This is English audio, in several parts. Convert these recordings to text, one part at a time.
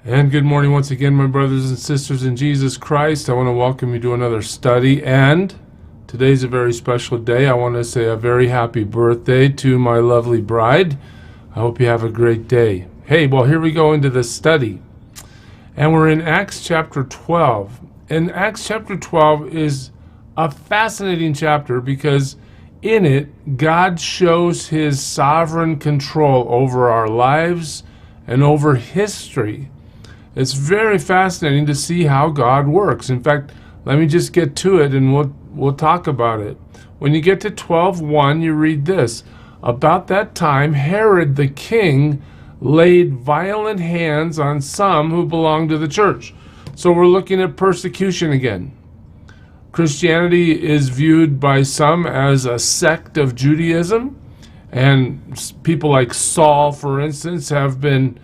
And good morning once again, my brothers and sisters in Jesus Christ. I want to welcome you to another study, and today's a very special day. I want to say a very happy birthday to my lovely bride. I hope you have a great day. Hey, well, here we go into the study. And we're in Acts chapter 12. And Acts chapter 12 is a fascinating chapter because in it, God shows his sovereign control over our lives and over history. It's very fascinating to see how God works. In fact, let me just get to it and we'll talk about it. When you get to 12:1, you read this. About that time, Herod the king laid violent hands on some who belonged to the church. So we're looking at persecution again. Christianity is viewed by some as a sect of Judaism, and people like Saul, for instance, have been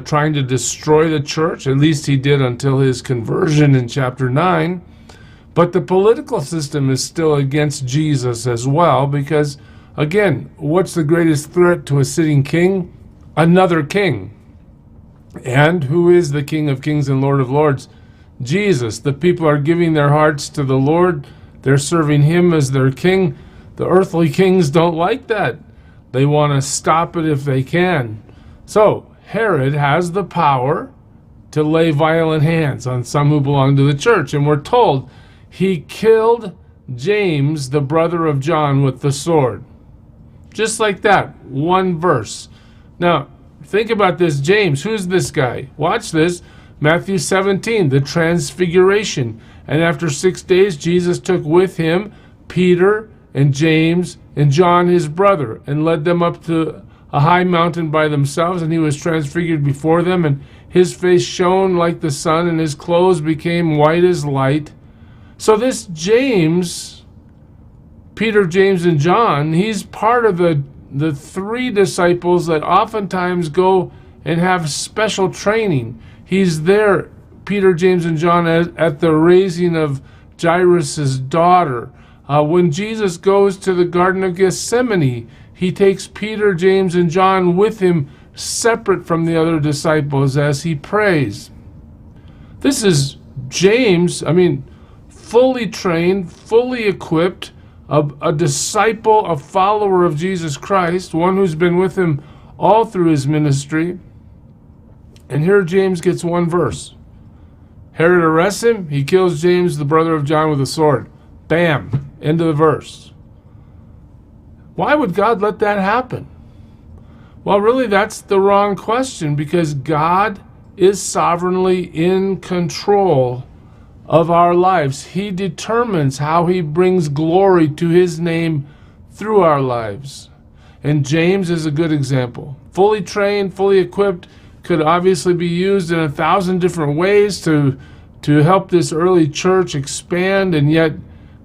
trying to destroy the church. At least he did until his conversion in chapter 9. But the political system is still against Jesus as well because, again, what's the greatest threat to a sitting king? Another king. And who is the King of Kings and Lord of Lords? Jesus. The people are giving their hearts to the Lord. They're serving him as their king. The earthly kings don't like that. They want to stop it if they can. So Herod has the power to lay violent hands on some who belong to the church. And we're told he killed James, the brother of John, with the sword. Just like that, one verse. Now, think about this. James, who's this guy? Watch this. Matthew 17, the transfiguration. And after 6 days, Jesus took with him Peter and James and John, his brother, and led them up to a high mountain by themselves, and he was transfigured before them, and his face shone like the sun, and his clothes became white as light. So this James, Peter, James, and John, he's part of the three disciples that oftentimes go and have special training. He's there, Peter, James, and John, at the raising of Jairus' daughter. When Jesus goes to the Garden of Gethsemane, he takes Peter, James, and John with him, separate from the other disciples as he prays. This is James, fully trained, fully equipped, a disciple, a follower of Jesus Christ, one who's been with him all through his ministry. And here James gets one verse. Herod arrests him. He kills James, the brother of John, with a sword. Bam. End of the verse. Why would God let that happen? Well, really, that's the wrong question because God is sovereignly in control of our lives. He determines how he brings glory to his name through our lives. And James is a good example. Fully trained, fully equipped, could obviously be used in 1,000 different ways to help this early church expand, and yet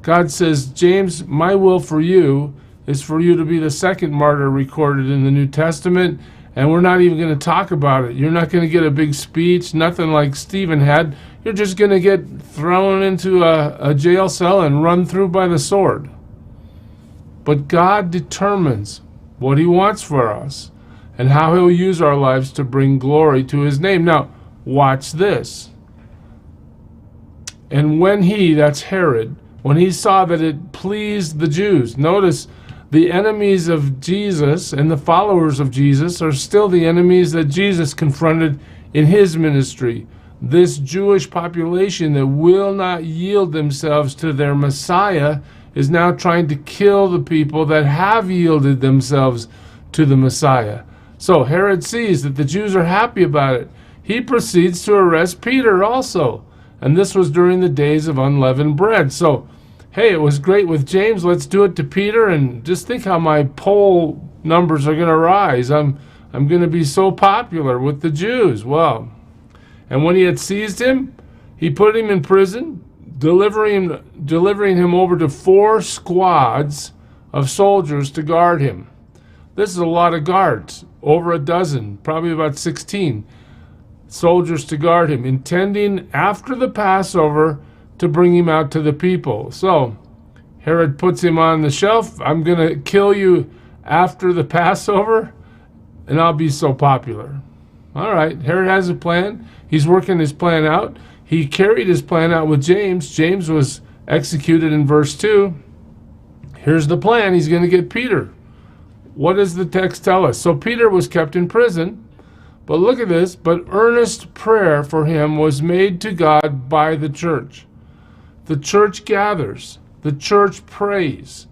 God says, James, my will for you is for you to be the second martyr recorded in the New Testament, and we're not even going to talk about it. You're not going to get a big speech, nothing like Stephen had. You're just going to get thrown into a jail cell and run through by the sword. But God determines what he wants for us and how he'll use our lives to bring glory to his name. Now, watch this. And when he, that's Herod, when he saw that it pleased the Jews, notice the enemies of Jesus and the followers of Jesus are still the enemies that Jesus confronted in his ministry. This Jewish population that will not yield themselves to their Messiah is now trying to kill the people that have yielded themselves to the Messiah. So Herod sees that the Jews are happy about it. He proceeds to arrest Peter also. And this was during the days of unleavened bread. So hey, it was great with James, let's do it to Peter, and just think how my poll numbers are going to rise. I'm going to be so popular with the Jews. Well, and when he had seized him, he put him in prison, delivering him over to 4 squads of soldiers to guard him. This is a lot of guards, over a dozen, probably about 16 soldiers to guard him, intending after the Passover to bring him out to the people. So Herod puts him on the shelf. I'm going to kill you after the Passover, and I'll be so popular. All right, Herod has a plan. He's working his plan out. He carried his plan out with James. James was executed in verse 2. Here's the plan. He's going to get Peter. What does the text tell us? So Peter was kept in prison. But look at this. But earnest prayer for him was made to God by the church. The church gathers. The church prays.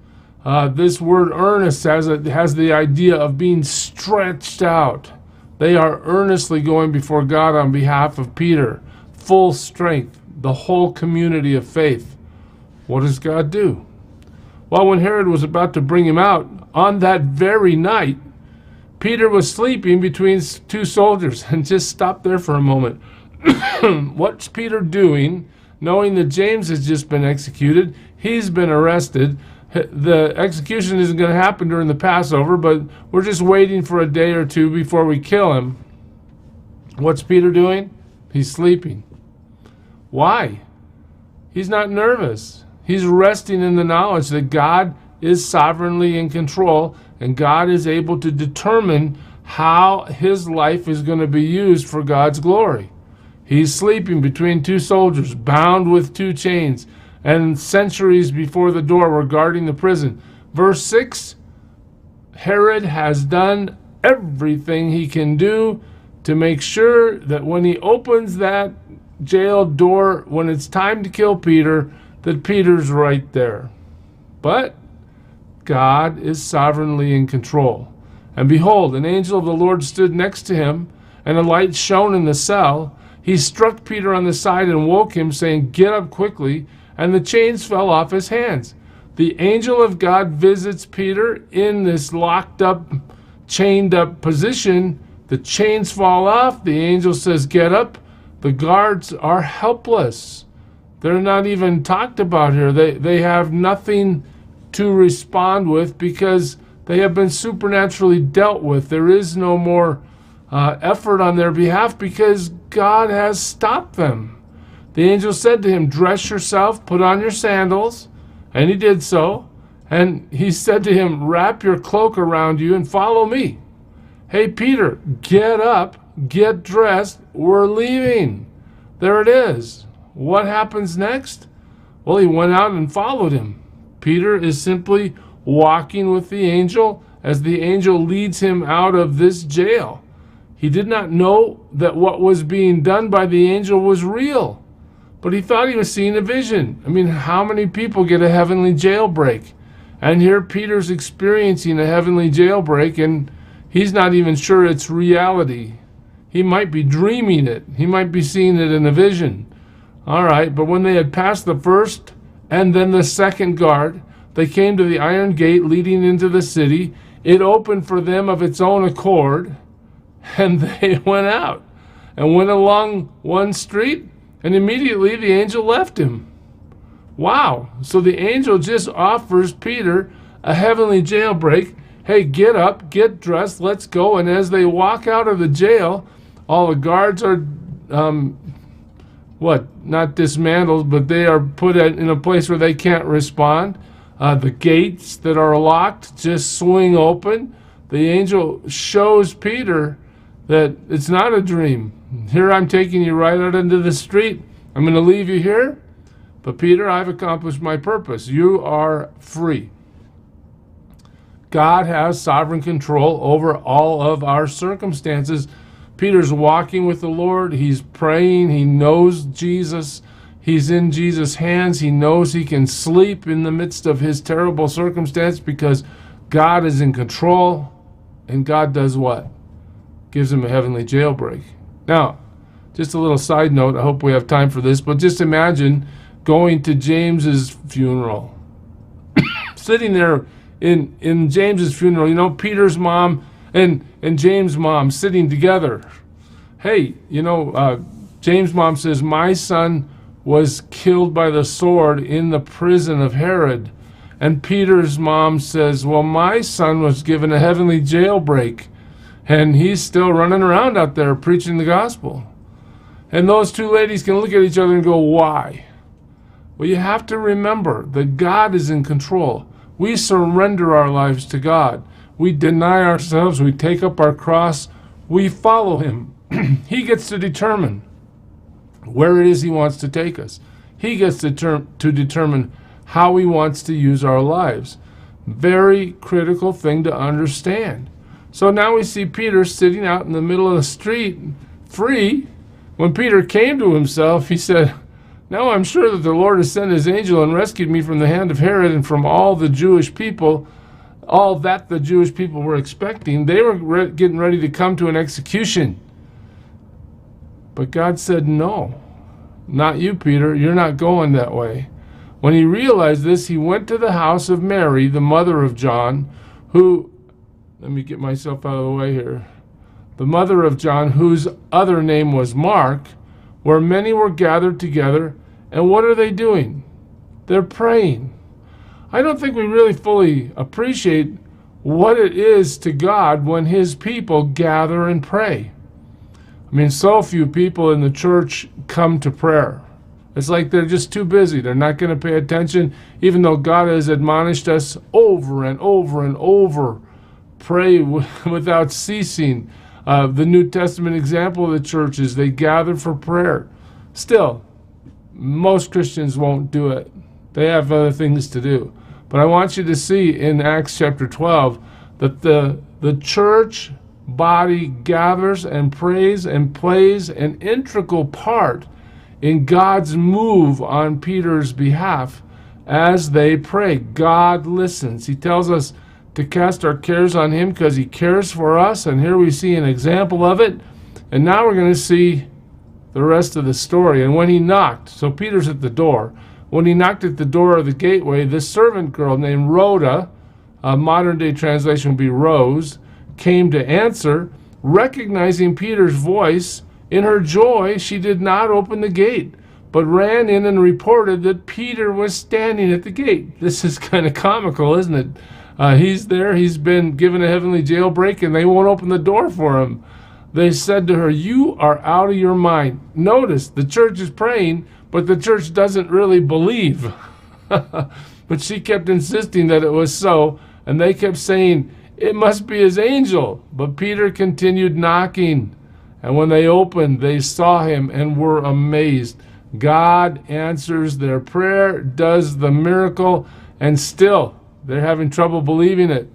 This word earnest has the idea of being stretched out. They are earnestly going before God on behalf of Peter. Full strength. The whole community of faith. What does God do? Well, when Herod was about to bring him out, on that very night, Peter was sleeping between two soldiers. And just stop there for a moment. What's Peter doing, knowing that James has just been executed? He's been arrested. The execution isn't going to happen during the Passover, but we're just waiting for a day or two before we kill him. What's Peter doing? He's sleeping. Why? He's not nervous. He's resting in the knowledge that God is sovereignly in control, and God is able to determine how his life is going to be used for God's glory. He's sleeping between two soldiers, bound with two chains, and sentries before the door were guarding the prison. Verse 6, Herod has done everything he can do to make sure that when he opens that jail door, when it's time to kill Peter, that Peter's right there. But God is sovereignly in control. And behold, an angel of the Lord stood next to him, and a light shone in the cell. He struck Peter on the side and woke him, saying, "Get up quickly." And the chains fell off his hands. The angel of God visits Peter in this locked up, chained up position. The chains fall off. The angel says, "Get up." The guards are helpless. They're not even talked about here. They have nothing to respond with because they have been supernaturally dealt with. There is no more effort on their behalf because God has stopped them. The angel said to him, "Dress yourself, put on your sandals." And he did so. And he said to him, "Wrap your cloak around you and follow me." Hey, Peter, get up, get dressed. We're leaving. There it is. What happens next? Well, he went out and followed him. Peter is simply walking with the angel as the angel leads him out of this jail. He did not know that what was being done by the angel was real. But he thought he was seeing a vision. I mean, how many people get a heavenly jailbreak? And here Peter's experiencing a heavenly jailbreak, and he's not even sure it's reality. He might be dreaming it. He might be seeing it in a vision. All right, but when they had passed the first and then the second guard, they came to the iron gate leading into the city. It opened for them of its own accord, and they went out and went along one street. And immediately the angel left him. Wow. So the angel just offers Peter a heavenly jailbreak. Hey, get up, get dressed, let's go. And as they walk out of the jail, all the guards are, not dismantled, but they are put in a place where they can't respond. The gates that are locked just swing open. The angel shows Peter that it's not a dream. Here I'm taking you right out into the street. I'm going to leave you here. But Peter, I've accomplished my purpose. You are free. God has sovereign control over all of our circumstances. Peter's walking with the Lord. He's praying. He knows Jesus. He's in Jesus' hands. He knows he can sleep in the midst of his terrible circumstance because God is in control. And God does what? Gives him a heavenly jailbreak. Now, just a little side note, I hope we have time for this, but just imagine going to James's funeral. Sitting there in James's funeral, you know, Peter's mom and James' mom sitting together. Hey, you know, James' mom says, "My son was killed by the sword in the prison of Herod." And Peter's mom says, "Well, my son was given a heavenly jailbreak, and he's still running around out there preaching the gospel." And those two ladies can look at each other and go, "Why?" Well, you have to remember that God is in control. We surrender our lives to God. We deny ourselves. We take up our cross. We follow him. He gets to determine where it is he wants to take us. He gets to determine how he wants to use our lives. Very critical thing to understand. So now we see Peter sitting out in the middle of the street, free. When Peter came to himself, he said, "Now I'm sure that the Lord has sent his angel and rescued me from the hand of Herod and from all the Jewish people," all that the Jewish people were expecting. They were getting ready to come to an execution. But God said, "No, not you, Peter. You're not going that way." When he realized this, he went to the house of Mary, the mother of John, let me get myself out of the way here. The mother of John, whose other name was Mark, where many were gathered together. And what are they doing? They're praying. I don't think we really fully appreciate what it is to God when his people gather and pray. I mean, so few people in the church come to prayer. It's like they're just too busy. They're not going to pay attention, even though God has admonished us over and over and over. Pray without ceasing. The New Testament example of the church is they gather for prayer. Still, most Christians won't do it. They have other things to do. But I want you to see in Acts chapter 12 that the church body gathers and prays and plays an integral part in God's move on Peter's behalf as they pray. God listens. He tells us to cast our cares on him because he cares for us, and here we see an example of it. And now we're going to see the rest of the story. And when he knocked, so Peter's at the door. When he knocked at the door of the gateway, this servant girl named Rhoda, a modern day translation would be Rose, came to answer. Recognizing Peter's voice, in her joy, she did not open the gate, but ran in and reported that Peter was standing at the gate. This is kind of comical, isn't it? He's there, he's been given a heavenly jailbreak, and they won't open the door for him. They said to her, "You are out of your mind." Notice, the church is praying, but the church doesn't really believe. But she kept insisting that it was so, and they kept saying, "It must be his angel." But Peter continued knocking. And when they opened, they saw him and were amazed. God answers their prayer, does the miracle, and still they're having trouble believing it.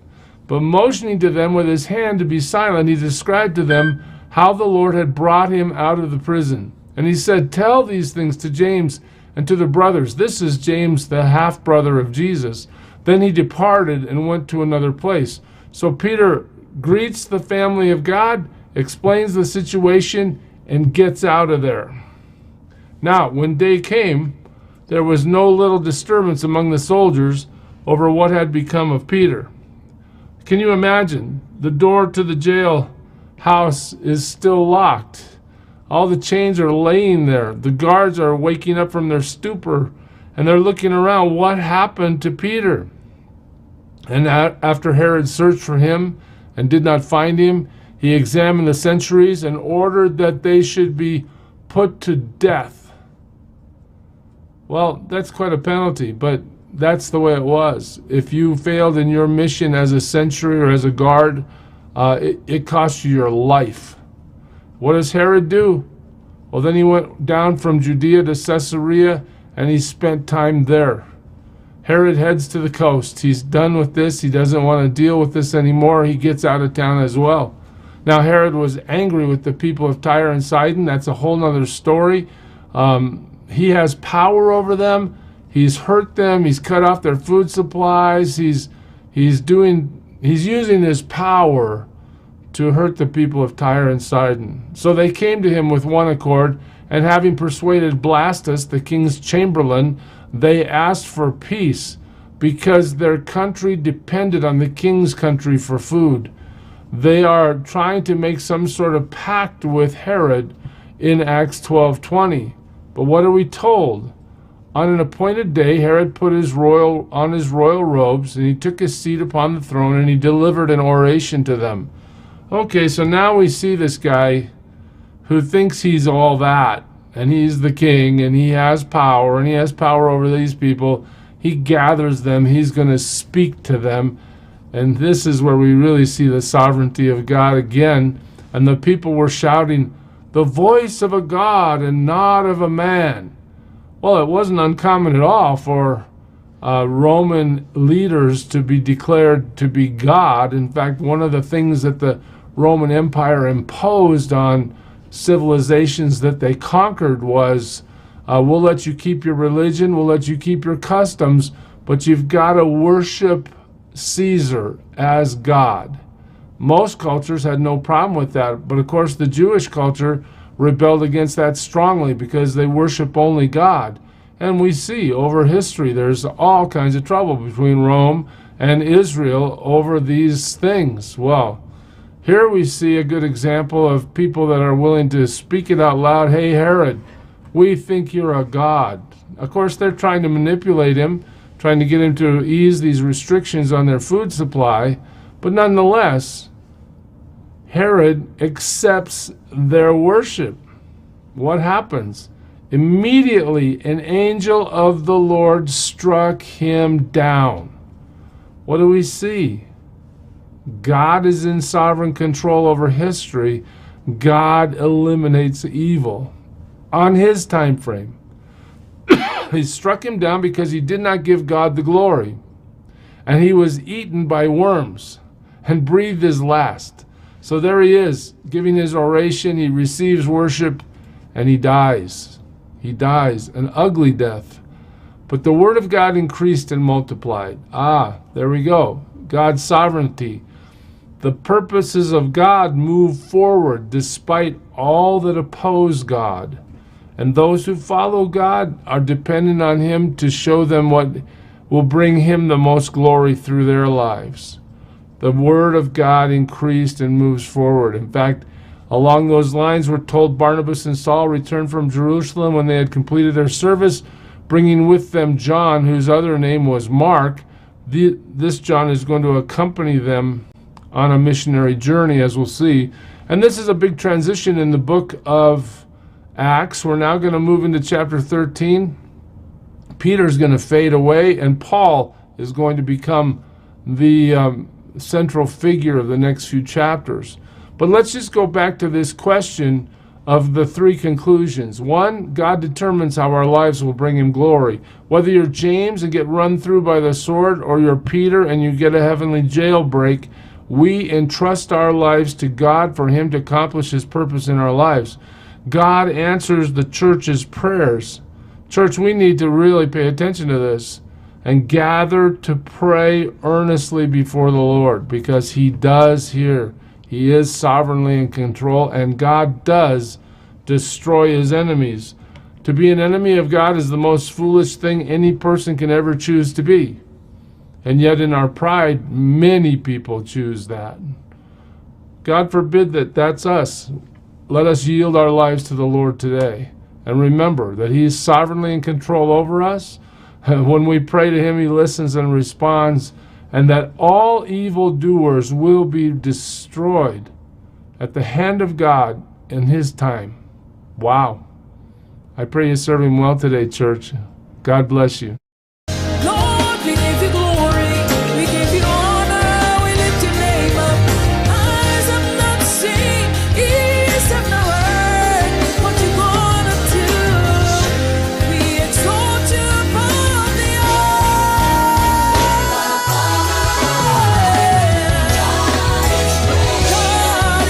But motioning to them with his hand to be silent, he described to them how the Lord had brought him out of the prison. And he said, "Tell these things to James and to the brothers." This is James, the half-brother of Jesus. Then he departed and went to another place. So Peter greets the family of God, explains the situation, and gets out of there. Now, when day came, there was no little disturbance among the soldiers over what had become of Peter. Can you imagine? The door to the jail house is still locked. All the chains are laying there. The guards are waking up from their stupor, and they're looking around. What happened to Peter? And after Herod searched for him and did not find him, he examined the centuries and ordered that they should be put to death. Well, that's quite a penalty, but that's the way it was. If you failed in your mission as a sentry or as a guard, it cost you your life. What does Herod do? Well, then he went down from Judea to Caesarea, and he spent time there. Herod heads to the coast. He's done with this. He doesn't want to deal with this anymore. He gets out of town as well. Now, Herod was angry with the people of Tyre and Sidon. That's a whole nother story. He has power over them. He's hurt them. He's cut off their food supplies. He's using his power to hurt the people of Tyre and Sidon. So they came to him with one accord, and having persuaded Blastus, the king's chamberlain, they asked for peace because their country depended on the king's country for food. They are trying to make some sort of pact with Herod in Acts 12:20. But what are we told? On an appointed day, Herod put his royal robes, and he took his seat upon the throne, and he delivered an oration to them. Okay, so now we see this guy who thinks he's all that, and he's the king, and he has power, and he has power over these people. He gathers them. He's going to speak to them. And this is where we really see the sovereignty of God again. And the people were shouting, the voice of a God and not of a man. Well, it wasn't uncommon at all for Roman leaders to be declared to be God. In fact, one of the things that the Roman Empire imposed on civilizations that they conquered was, we'll let you keep your religion, we'll let you keep your customs, but you've got to worship Caesar as God. Most cultures had no problem with that, but of course the Jewish culture rebelled against that strongly because they worship only God. And we see over history there's all kinds of trouble between Rome and Israel over these things. Well, here we see a good example of people that are willing to speak it out loud. Hey, Herod, we think you're a god. Of course, they're trying to manipulate him, trying to get him to ease these restrictions on their food supply. But nonetheless, Herod accepts their worship. What happens? Immediately, an angel of the Lord struck him down. What do we see? God is in sovereign control over history. God eliminates evil on his time frame. He struck him down because he did not give God the glory. And he was eaten by worms and breathed his last. So there he is, giving his oration. He receives worship and he dies. He dies an ugly death. But the word of God increased and multiplied. There we go. God's sovereignty. The purposes of God move forward despite all that oppose God. And those who follow God are dependent on him to show them what will bring him the most glory through their lives. The word of God increased and moves forward. In fact, along those lines, we're told Barnabas and Saul returned from Jerusalem when they had completed their service, bringing with them John, whose other name was Mark. This John is going to accompany them on a missionary journey, as we'll see. And this is a big transition in the book of Acts. We're now going to move into chapter 13. Peter's going to fade away, and Paul is going to become the central figure of the next few chapters. But let's just go back to this question of the three conclusions. One, God determines how our lives will bring him glory. Whether you're James and get run through by the sword, or you're Peter and you get a heavenly jailbreak, we entrust our lives to God for him to accomplish his purpose in our lives. God answers the church's prayers. Church, we need to really pay attention to this and gather to pray earnestly before the Lord, because he does hear. He is sovereignly in control, and God does destroy his enemies. To be an enemy of God is the most foolish thing any person can ever choose to be. And yet in our pride, many people choose that. God forbid that that's us. Let us yield our lives to the Lord today. And remember that he is sovereignly in control over us. When we pray to him, he listens and responds. And that all evildoers will be destroyed at the hand of God in his time. Wow. I pray you serve him well today, church. God bless you.